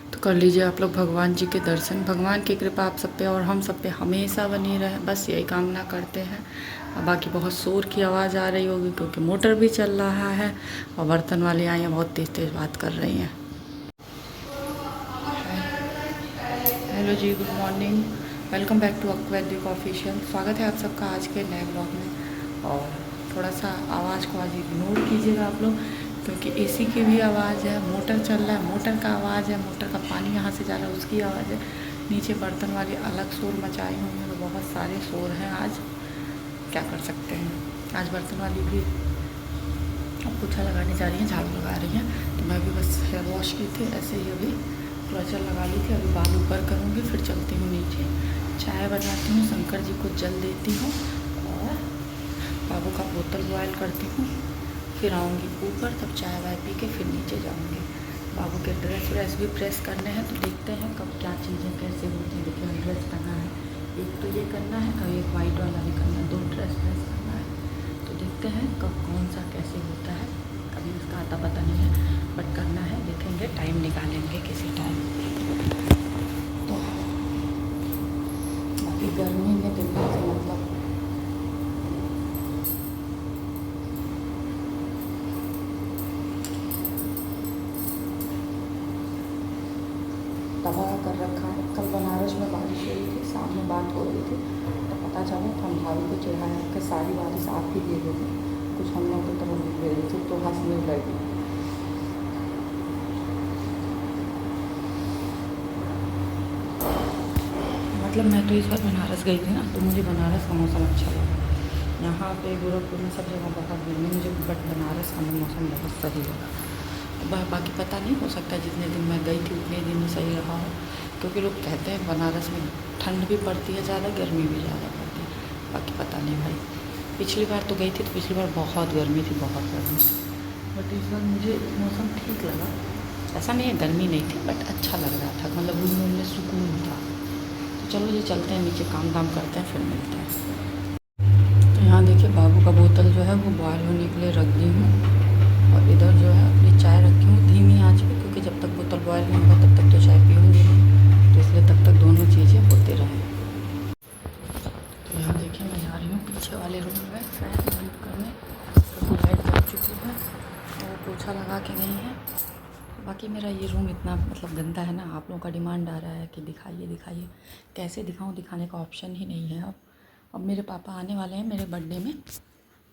तो कर लीजिए आप लोग भगवान जी के दर्शन। भगवान की कृपा आप सब पे और हम सब पे हमेशा बनी रहे, बस यही कामना करते हैं। और बाकी बहुत शोर की आवाज़ आ रही होगी क्योंकि मोटर भी चल रहा है और बर्तन वाली आई हैं, बहुत तेज़ तेज़ बात कर रही हैं। Hello ji, good morning, welcome back to Aquvedic official. स्वागत है आप सबका आज के नए ब्लॉग में। और थोड़ा सा आवाज़ को आज इग्नोर कीजिएगा आप लोग, क्योंकि एसी की भी आवाज़ है, मोटर चल रहा है, मोटर का आवाज़ है, मोटर का पानी यहाँ से जा रहा है उसकी आवाज़ है, नीचे बर्तन वाली अलग शोर मचाई हुई हैं। तो बहुत सारे शोर हैं आज, क्या कर सकते हैं। आज बर्तन वाली भी पोछा लगाने जा रही हैं, झाड़ू लगा रही हैं। तो मैं भी बस हेयर वॉश की थी, ऐसे ही अभी क्लचर लगा ली थी। अभी बाल ऊपर करूँगी, फिर चलती हूँ नीचे, चाय बनाती हूँ, शंकर जी को जल देती हूँ और बाबू का बोतल बॉयल करती हूँ। फिर आऊँगी ऊपर, तब चाय वाय पी के फिर नीचे जाऊँगी। बाबू के ड्रेस व्रेस भी प्रेस करने हैं, तो देखते हैं कब क्या चीज़ें कैसे होती हैं। देखिए ड्रेस करना है, एक तो ये करना है और एक वाइट वाला भी करना है, 2 ड्रेस प्रेस करना है। तो देखते हैं कब कौन सा कैसे होता है, अभी उसका आता पता नहीं है, बट करना है, देखेंगे, टाइम निकालेंगे किसी टाइम। तो बाकी गर्मी में दिल्ली से मतलब तबाह कर रखा है। कल बनारस में बारिश हो रही थी, सामने बात हो रही थी, तो पता चला तो हम भाभी को चिढ़ाया कि सारी बारिश आप ही दे दोगे, कुछ हम लोग की तरफ दे रही थी, तो हंसने लगी। मतलब मैं तो इस बार बनारस गई थी ना, तो मुझे बनारस का मौसम अच्छा लगा। यहाँ पे गोरखपुर में सब जगह बहुत गर्मी मुझे, बट बनारस का मौसम बहुत सही लगा। बाकी पता नहीं, हो सकता है जितने दिन मैं गई थी उतने दिन सही रहा हो, क्योंकि लोग कहते हैं बनारस में ठंड भी पड़ती है ज़्यादा, गर्मी भी ज़्यादा पड़ती है। बाकी पता नहीं भाई, पिछली बार तो गई थी तो पिछली बार बहुत गर्मी थी, बहुत गर्मी। बट इस बार मुझे मौसम ठीक लगा, ऐसा नहीं है गर्मी नहीं थी, बट अच्छा लग रहा था, मतलब रूम में सुकून था। तो चलो ये चलते हैं नीचे, काम दाम करते हैं, फिर मिलते हैं। तो यहाँ देखिए बाबू का बोतल जो है वो बॉयल होने के लिए रख दी हूँ, और इधर जो है अपनी चाय रखी हूँ धीमी आंच पे, क्योंकि जब तक बोतल बॉयल नहीं होगा तब तक तो चाय पीऊँगी नहीं, तो इसलिए तब तक दोनों चीज़ें होते रहें। तो यहाँ देखिए मैं जा रही हूँ पीछे वाले रूम में फैन बंद करने, क्योंकि लाइट जा चुकी है और पोछा लगा के गई है। बाकी मेरा ये रूम इतना मतलब गंदा है ना, आप लोगों का डिमांड आ रहा है कि दिखाइए दिखाइए, कैसे दिखाऊँ, दिखाने का ऑप्शन ही नहीं है। अब मेरे पापा आने वाले हैं मेरे बर्थडे में,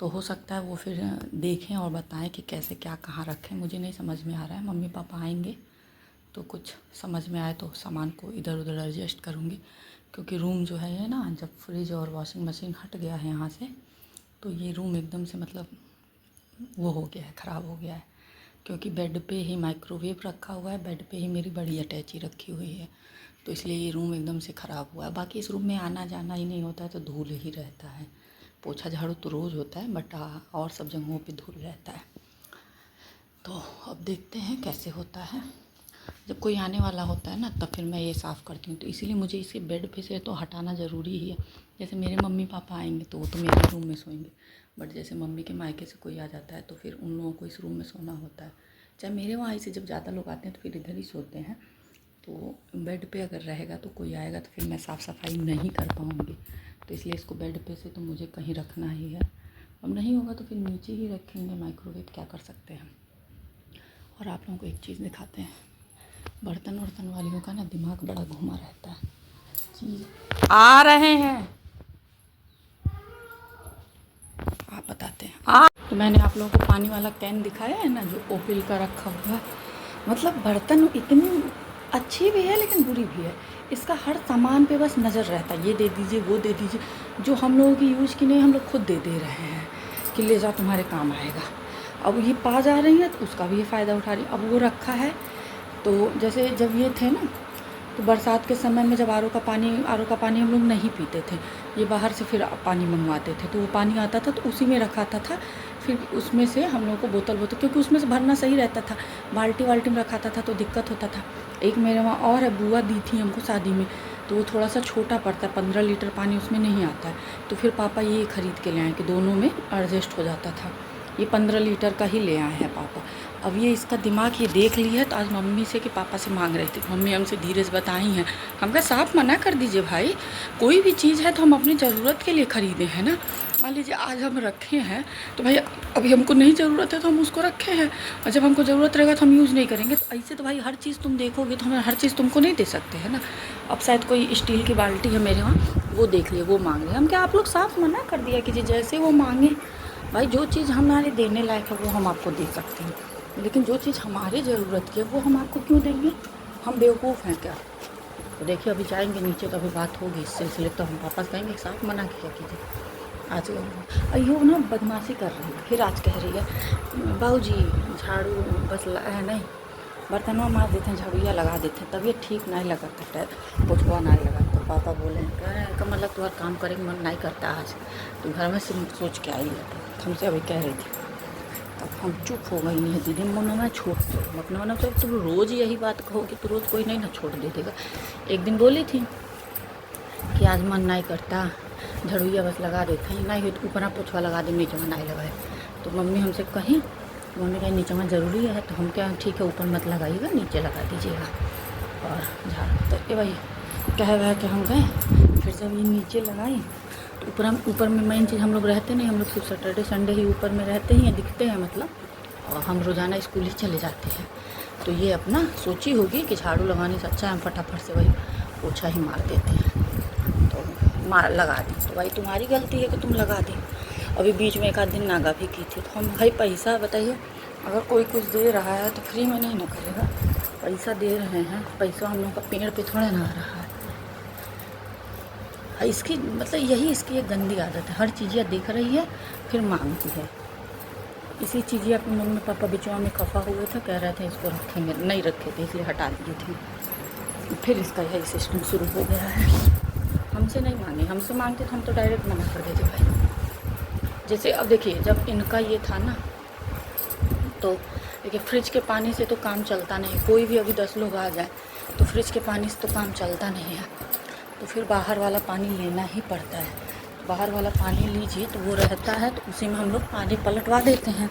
तो हो सकता है वो फिर देखें और बताएं कि कैसे क्या कहाँ रखें, मुझे नहीं समझ में आ रहा है। मम्मी पापा आएंगे तो कुछ समझ में आए तो सामान को इधर उधर एडजस्ट करूँगी, क्योंकि रूम जो है ना, जब फ्रिज और वॉशिंग मशीन हट गया है यहाँ से, तो ये रूम एकदम से मतलब वो हो गया है, ख़राब हो गया है। क्योंकि बेड पे ही माइक्रोवेव रखा हुआ है, बेड पे ही मेरी बड़ी अटैची रखी हुई है, तो इसलिए ये रूम एकदम से ख़राब हुआ है। बाकी इस रूम में आना जाना ही नहीं होता है, तो धूल ही रहता है। पोछा झाड़ू तो रोज़ होता है, बट और सब जगहों पे धूल रहता है। तो अब देखते हैं कैसे होता है। जब कोई आने वाला होता है ना, तब फिर मैं ये साफ़ करती हूँ, तो इसीलिए मुझे इसे बेड पे से तो हटाना ज़रूरी ही है। जैसे मेरे मम्मी पापा आएंगे तो वो तो मेरे रूम में सोएंगे, बट जैसे मम्मी के मायके से कोई आ जाता है तो फिर उन लोगों को इस रूम में सोना होता है। चाहे मेरे वहाँ से जब ज़्यादा लोग आते हैं तो फिर इधर ही सोते हैं, तो बेड पे अगर रहेगा तो कोई आएगा तो फिर मैं साफ़ सफाई नहीं कर पाऊँगी, तो इसलिए इसको बेड पे से तो मुझे कहीं रखना ही है। अब नहीं होगा तो फिर नीचे ही रखेंगे माइक्रोवेव, क्या कर सकते हैं। और आप लोगों को एक चीज़ दिखाते हैं, बर्तन वर्तन वालियों का ना दिमाग बड़ा घुमा रहता है। चीज़ आ रहे हैं, आप बताते हैं। तो मैंने आप लोगों को पानी वाला कैन दिखाया है ना, जो ओपिल का रखा हुआ है। मतलब बर्तन इतनी अच्छी भी है लेकिन बुरी भी है, इसका हर सामान पे बस नज़र रहता है, ये दे दीजिए वो दे दीजिए, जो हम लोगों की यूज़ की नहीं हम लोग खुद दे रहे हैं कि ले जाओ तुम्हारे काम आएगा। अब ये पा जा रही है तो उसका भी ये फ़ायदा उठा रही है। अब वो रखा है, तो जैसे जब ये थे ना, तो बरसात के समय में जब आर ओ का पानी हम लोग नहीं पीते थे, ये बाहर से फिर पानी मंगवाते थे, तो वो पानी आता था तो उसी में रखा था। फिर उसमें से हम लोग को बोतल, क्योंकि उसमें से भरना सही रहता था, बाल्टी वाल्टी में रखाता था तो दिक्कत होता था। एक मेरे वहाँ और है, बुआ दी थी हमको शादी में, तो वो थोड़ा सा छोटा पड़ता है, 15 लीटर पानी उसमें नहीं आता है, तो फिर पापा ये ख़रीद के ले आए कि दोनों में एडजस्ट हो जाता था। ये 15 लीटर का ही ले आए हैं पापा। अब ये इसका दिमाग ये देख ली है, तो आज मम्मी से कि पापा से मांग रही थी। मम्मी हमसे धीरे से बताई हैं। हम कहा साफ मना कर दीजिए भाई, कोई भी चीज़ है तो हम अपनी ज़रूरत के लिए ख़रीदे हैं ना। मान लीजिए आज हम रखे हैं तो भाई अभी हमको नहीं ज़रूरत है तो हम उसको रखे हैं, और जब हमको ज़रूरत रहेगा तो हम यूज़ नहीं करेंगे। तो ऐसे तो भाई हर चीज़ तुम देखोगे तो हमें हर चीज़ तुमको नहीं दे सकते हैं ना। अब शायद कोई स्टील की बाल्टी है मेरे वहाँ, वो देख लिए वो मांग रहे। हम क्या आप लोग साफ मना कर दिया कि जैसे वो मांगे। भाई जो चीज़ हमारे देने लायक है वो हम आपको दे सकते हैं, लेकिन जो चीज़ हमारी ज़रूरत की है वो हम आपको क्यों देंगे? हम बेवकूफ़ हैं क्या? तो देखिए अभी जाएंगे नीचे तो अभी बात होगी इस सिलसिले, तो हम वापस कहेंगे साफ मना किया कीजिए। आज अयो ना बदमाशी कर रही है, फिर आज कह रही है बाबूजी झाड़ू बस है नहीं, बर्तनों मार देते हैं, झाड़ूया लगा देते हैं, तबीयत ठीक नहीं लगा करता है, पोछवा नहीं लगा। तो पापा बोले कह रहे हैं का मतलब तुम्हारा काम करने मन नहीं करता आज, तो घर में सिर्फ सोच के आई है। हमसे अभी कह रही थी, तब हम चुप हो गई। नहीं दीदी मन में छोड़ दो, अपने मन में तुम रोज़ यही बात कहोगे तो रोज़ कोई नहीं ना छोड़ दे देगा। एक दिन बोली थी कि आज मन नहीं करता, झाड़ूया बस लगा देते हैं, नहीं तो ऊपर पोछवा लगा दे, नीचे में नहीं लगाए। तो मम्मी हमसे कहीं, मम्मी कहीं नीचे में ज़रूरी है, तो हम क्या ठीक है ऊपर मत लगाइएगा नीचे लगा दीजिएगा और झाड़। तो ये भाई कह रहा कि हम गए, फिर जब ये नीचे लगाई तो ऊपर में मेन चीज़ हम लोग रहते नहीं, हम लोग सिर्फ सैटरडे संडे ही ऊपर में रहते हैं, दिखते हैं मतलब, और हम रोज़ाना स्कूल ही चले जाते हैं। तो ये अपना सोची होगी कि झाड़ू लगाने से अच्छा हम फटाफट से वही पोछा ही मार देते हैं, तो मार लगा दी। तो भाई तुम्हारी गलती है कि तुम लगा दी। अभी बीच में एक आध दिन नागा भी की थी। तो हम भाई पैसा बताइए, अगर कोई कुछ दे रहा है तो फ्री में नहीं ना करेगा, पैसा दे रहे हैं, पैसा हम लोग का पेड़ पे थोड़ा ना आ रहा है। इसकी मतलब यही इसकी एक गंदी आदत है, हर चीज़ देख रही है फिर मांगती है। इसी चीज़ अपने मम्मी पापा बिचवा में खफा हुए थे, कह रहे थे इसको रखेंगे, नहीं रखे थे इसलिए हटा दिए थे। फिर इसका यही सिस्टम शुरू हो गया है। हमसे नहीं मांगे, हमसे मांगते तो हम तो डायरेक्ट मना कर देते भाई। जैसे अब देखिए जब इनका ये था ना, तो देखिए फ्रिज के पानी से तो काम चलता नहीं, कोई भी अभी 10 लोग आ जाए तो फ्रिज के पानी से तो काम चलता नहीं है, तो फिर बाहर वाला पानी लेना ही पड़ता है। तो बाहर वाला पानी लीजिए तो वो रहता है, तो उसी में हम लोग पानी पलटवा देते हैं,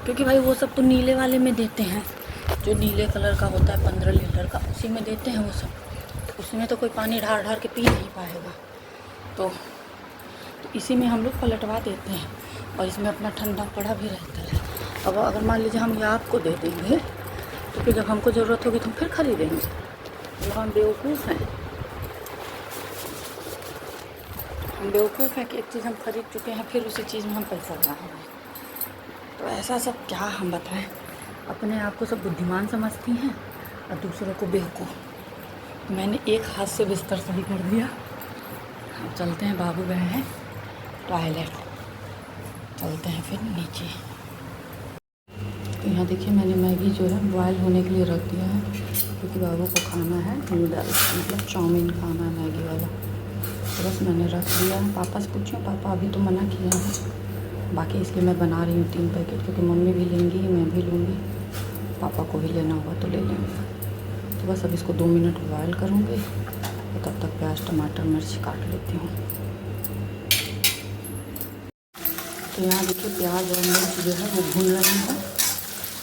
क्योंकि भाई वो सब तो नीले वाले में देते हैं, जो नीले कलर का होता है 15 लीटर का, उसी में देते हैं वो सब। तो उसमें तो कोई पानी ढार ढार के पी नहीं पाएगा, तो इसी में हम लोग पलटवा देते हैं, और इसमें अपना ठंडा पड़ा भी रहता है। अब अगर मान लीजिए हम ये आपको दे देंगे तो फिर जब हमको ज़रूरत होगी तो हम फिर खरीदेंगे, तो हम बेवकूफ़ हैं। हम बेवकूफ़ हैं कि एक चीज़ हम खरीद चुके हैं फिर उसी चीज़ में हम पैसा लगाएंगे। तो ऐसा सब क्या हम बताएं, अपने आप को सब बुद्धिमान समझती हैं और दूसरों को बेवकूफ़। मैंने एक हाथ से बिस्तर सही कर दिया। अब चलते हैं, बाबू गए हैं टॉयलेट, चलते हैं फिर नीचे। तो यहाँ देखिए मैंने मैगी जो है बॉयल होने के लिए रख दिया है, क्योंकि बाबू को खाना है नूडल्स, मतलब चाउमीन खाना है मैगी वाला, तो बस मैंने रख दिया है। पापा से पूछो, पापा अभी तो मना किया है, बाकी इसलिए मैं बना रही हूँ 3 पैकेट, क्योंकि मम्मी भी लेंगी मैं भी लूँगी, पापा को भी लेना होगा तो ले लेंगे। तो बस अब इसको 2 मिनट बॉयल करूँगी, तो तब तक प्याज टमाटर मिर्च काट लेती हूँ। तो यहाँ देखिए प्याज और मिर्च जो है वो भून रही है।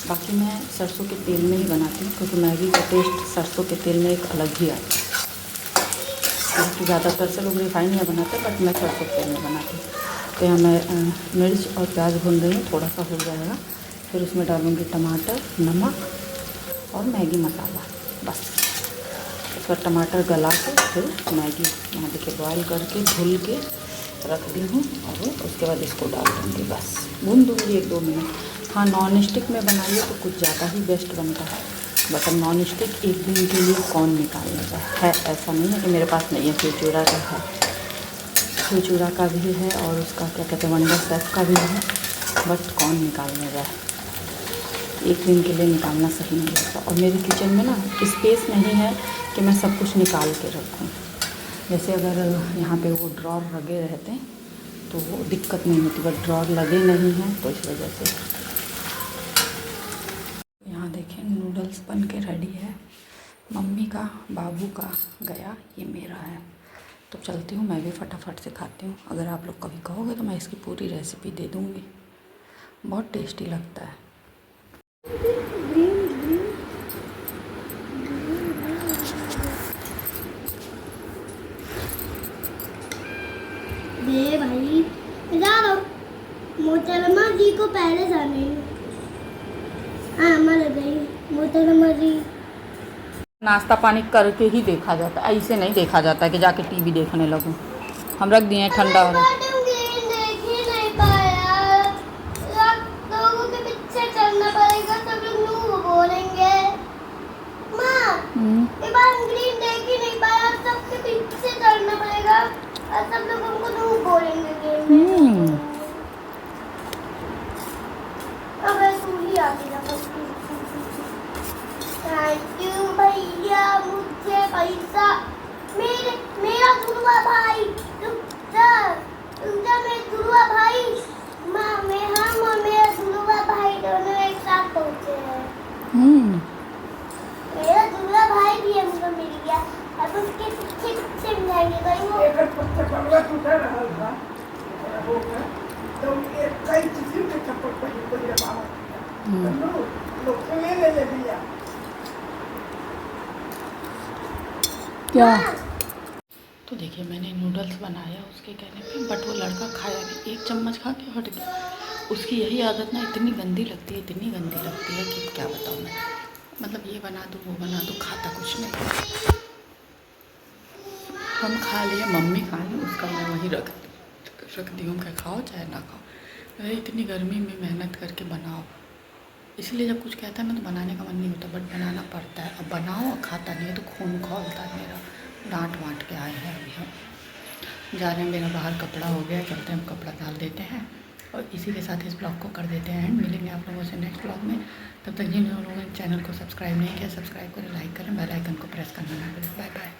बाकी मैं सरसों के तेल में ही बनाती हूँ, क्योंकि मैगी का टेस्ट सरसों के तेल में एक अलग ही आता है। तो ज़्यादातर से लोग रिफाइन में बनाते हैं, बट मैं सरसों के तेल में बनाती हूँ। तो यहाँ मैं मिर्च और प्याज भून रही हूँ, थोड़ा सा हो जाएगा फिर उसमें डालूँगी टमाटर, नमक और मैगी मसाला, बस। उसका टमाटर गला के फिर मैगी यहाँ देखिए बॉयल करके धुल के रख दी हूँ, और उसके बाद इसको डाल दूँगी, बस भून दूँगी 1-2 मिनट। हाँ, नॉन स्टिक में बनाइए तो कुछ ज़्यादा ही बेस्ट बनता है, बट अब नॉन स्टिक एक दिन के लिए कौन निकाल लेगा, है ऐसा नहीं है कि मेरे पास नहीं है, फ्यूचूरा का है, फ्यूचूरा का भी है, और उसका क्या कहते हैं वंडर सेफ का भी है, बट कौन निकालने जाए, एक दिन के लिए निकालना सही नहीं लगता। और मेरे किचन में ना स्पेस नहीं है कि मैं सब कुछ निकाल के रखूँ। जैसे अगर यहाँ पे वो ड्रॉर लगे रहते हैं तो वो दिक्कत नहीं होती, बट ड्रॉर लगे नहीं हैं तो इस वजह से। यहाँ देखें नूडल्स बन के रेडी है, मम्मी का, बाबू का गया, ये मेरा है। तो चलती हूँ, मैं भी फटाफट से खाती हूँ। अगर आप लोग कभी कहोगे तो मैं इसकी पूरी रेसिपी दे दूँगी, बहुत टेस्टी लगता है। दे भाई जाओ मोहतरमा जी को पहले जाने हाँ मर गई मोहतरमा जी। नाश्ता पानी करके ही देखा जाता है, ऐसे नहीं देखा जाता कि जाके टीवी देखने लगूं। हम रख दिए हैं ठंडा हो रहा है। देख ही नहीं पाया, लोगों के पीछे चलना पड़ेगा, सब लोग नू बोलेंगे। माँ ये बार ग्रीन देख ही नहीं पाया, सबके पीछे चलना पड़ेगा और सब लोग हमको नू बोलेंगे गेम में। अब तू ही आगे जा। थैंक यू भैया, मुझे पैसा मेरा दुर्वा भाई रुक जा मेरा दुर्वा भाई मैं हम और मेरा दुर्वा भाई दोनों एक साथ पहुंचे हैं। मेरा दुर्वा भाई भी हमको मिल गया, अब उसके पीछे पीछे जाएंगे भाई वो एक पत्ते पगला टूटा रहा था तो एक कई चीज़ के चप्पल पर को ये बाबा लोग ले भैया क्या। तो देखिए मैंने नूडल्स बनाया उसके कहने पे, बट वो लड़का खाया नहीं, एक चम्मच खा के हट गया। उसकी यही आदत ना इतनी गंदी लगती है, इतनी गंदी लगती है कि क्या बताऊँ मैं। मतलब ये बना दूँ वो बना दूँ, खाता कुछ नहीं। हम खा लिए, मम्मी खा ली, उसका मैं वहीं रख दी हूँ कि खाओ चाहे ना खाओ। अरे इतनी गर्मी में मेहनत करके बनाओ, इसलिए जब कुछ कहता है ना तो बनाने का मन नहीं होता, बट बनाना पड़ता है। अब बनाओ और खाता नहीं है तो खून खौलता है मेरा। डांट वाँट के आए हैं अभी हम जा रहे हैं, मेरा बाहर कपड़ा हो गया, चलते हैं हम कपड़ा डाल देते हैं और इसी के साथ इस ब्लॉग को कर देते हैं एंड। मिलेंगे आप लोगों से नेक्स्ट ब्लॉग में। तब तक जिन लोगों ने चैनल को सब्सक्राइब नहीं किया सब्सक्राइब करें, लाइक करें, बेल आइकन को प्रेस करना ना करें। Bye bye.